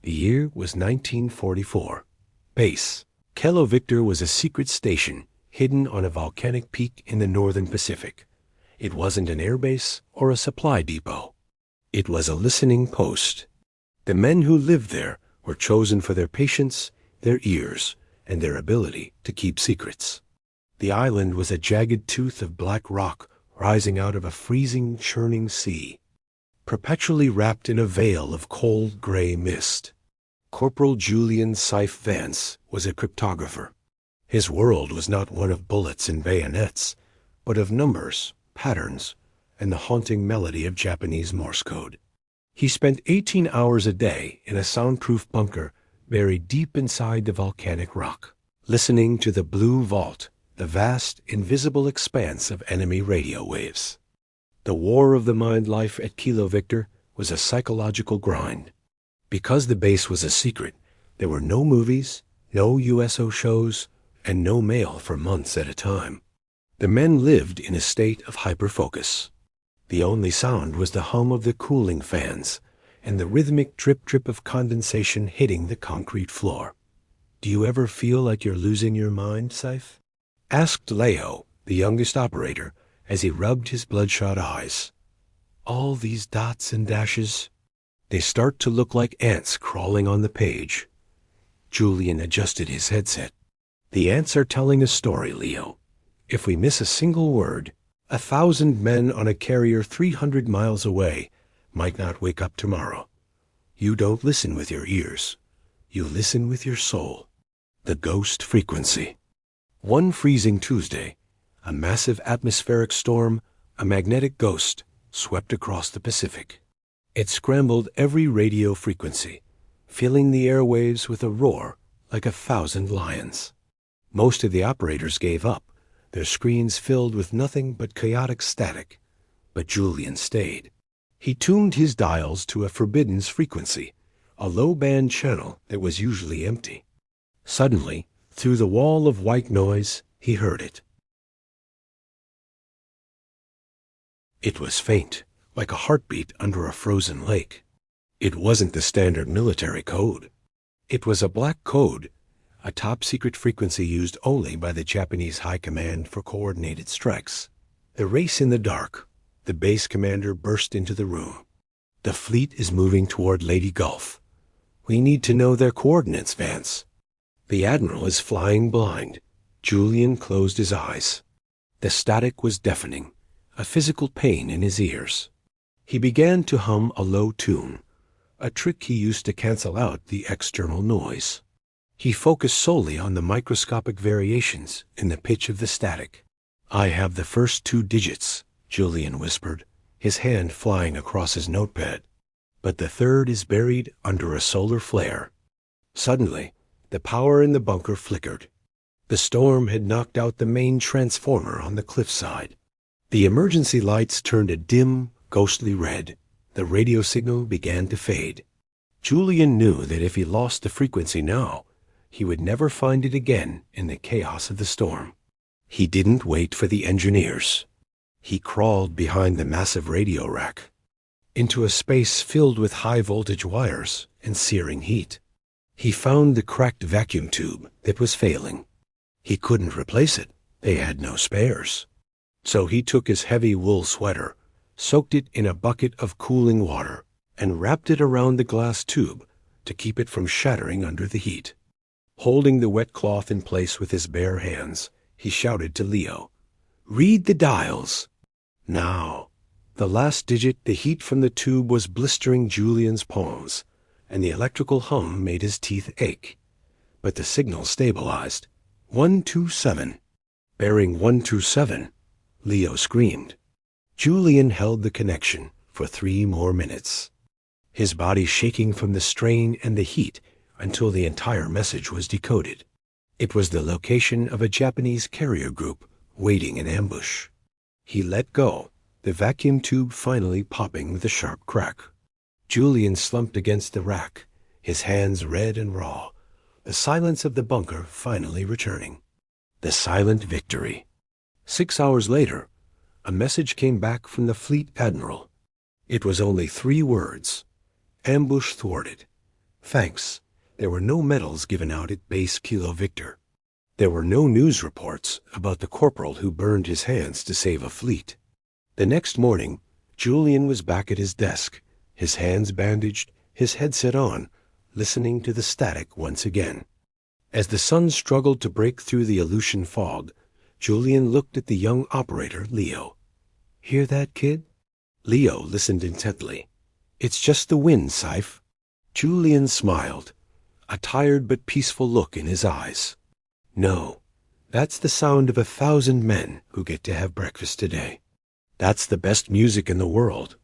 The year was 1944. Base. Kilo Victor was a secret station hidden on a volcanic peak in the northern Pacific. It wasn't an airbase or a supply depot. It was a listening post. The men who lived there were chosen for their patience, their ears, and their ability to keep secrets. The island was a jagged tooth of black rock rising out of a freezing, churning sea, perpetually wrapped in a veil of cold gray mist. Corporal Julian Seife Vance was a cryptographer. His world was not one of bullets and bayonets, but of numbers, patterns, and the haunting melody of Japanese Morse code. He spent 18 hours a day in a soundproof bunker buried deep inside the volcanic rock, listening to the blue vault, the vast, invisible expanse of enemy radio waves. The war of the mind life at Kilo Victor was a psychological grind. Because the base was a secret, there were no movies, no USO shows, and no mail for months at a time. The men lived in a state of hyperfocus. The only sound was the hum of the cooling fans and the rhythmic drip-drip of condensation hitting the concrete floor. "Do you ever feel like you're losing your mind, Seife?" asked Leo, the youngest operator, as he rubbed his bloodshot eyes. "All these dots and dashes, they start to look like ants crawling on the page." Julian adjusted his headset. "The ants are telling a story, Leo. If we miss a single word, 1,000 men on a carrier 300 miles away might not wake up tomorrow. You don't listen with your ears. You listen with your soul." The ghost frequency. One freezing Tuesday, a massive atmospheric storm, a magnetic ghost, swept across the Pacific. It scrambled every radio frequency, filling the airwaves with a roar like 1,000 lions. Most of the operators gave up, their screens filled with nothing but chaotic static. But Julian stayed. He tuned his dials to a forbidden frequency, a low-band channel that was usually empty. Suddenly, through the wall of white noise, he heard it. It was faint, like a heartbeat under a frozen lake. It wasn't the standard military code. It was a black code, a top-secret frequency used only by the Japanese High Command for coordinated strikes. The race in the dark. The base commander burst into the room. "The fleet is moving toward Lady Gulf. We need to know their coordinates, Vance." "The admiral is flying blind." Julian closed his eyes. The static was deafening, a physical pain in his ears. He began to hum a low tune, a trick he used to cancel out the external noise. He focused solely on the microscopic variations in the pitch of the static. "I have the first 2 digits, Julian whispered, his hand flying across his notepad. "But the third is buried under a solar flare." Suddenly, the power in the bunker flickered. The storm had knocked out the main transformer on the cliffside. The emergency lights turned a dim, ghostly red. The radio signal began to fade. Julian knew that if he lost the frequency now, he would never find it again in the chaos of the storm. He didn't wait for the engineers. He crawled behind the massive radio rack, into a space filled with high-voltage wires and searing heat. He found the cracked vacuum tube that was failing. He couldn't replace it. They had no spares. So he took his heavy wool sweater, soaked it in a bucket of cooling water, and wrapped it around the glass tube to keep it from shattering under the heat. Holding the wet cloth in place with his bare hands, he shouted to Leo, "Read the dials." Now, the last digit, the heat from the tube was blistering Julian's palms, and the electrical hum made his teeth ache. But the signal stabilized. 127. "Bearing 127, Leo screamed. Julian held the connection for 3 more minutes, his body shaking from the strain and the heat until the entire message was decoded. It was the location of a Japanese carrier group waiting in ambush. He let go, the vacuum tube finally popping with a sharp crack. Julian slumped against the rack, his hands red and raw, the silence of the bunker finally returning. The silent victory. 6 hours later, a message came back from the fleet admiral. It was only 3 words. Ambush thwarted. Thanks. There were no medals given out at Base Kilo Victor. There were no news reports about the corporal who burned his hands to save a fleet. The next morning, Julian was back at his desk, his hands bandaged, his headset on, listening to the static once again. As the sun struggled to break through the Aleutian fog, Julian looked at the young operator, Leo. "Hear that, kid?" Leo listened intently. "It's just the wind, Syph." Julian smiled, a tired but peaceful look in his eyes. "No, that's the sound of 1,000 men who get to have breakfast today. That's the best music in the world,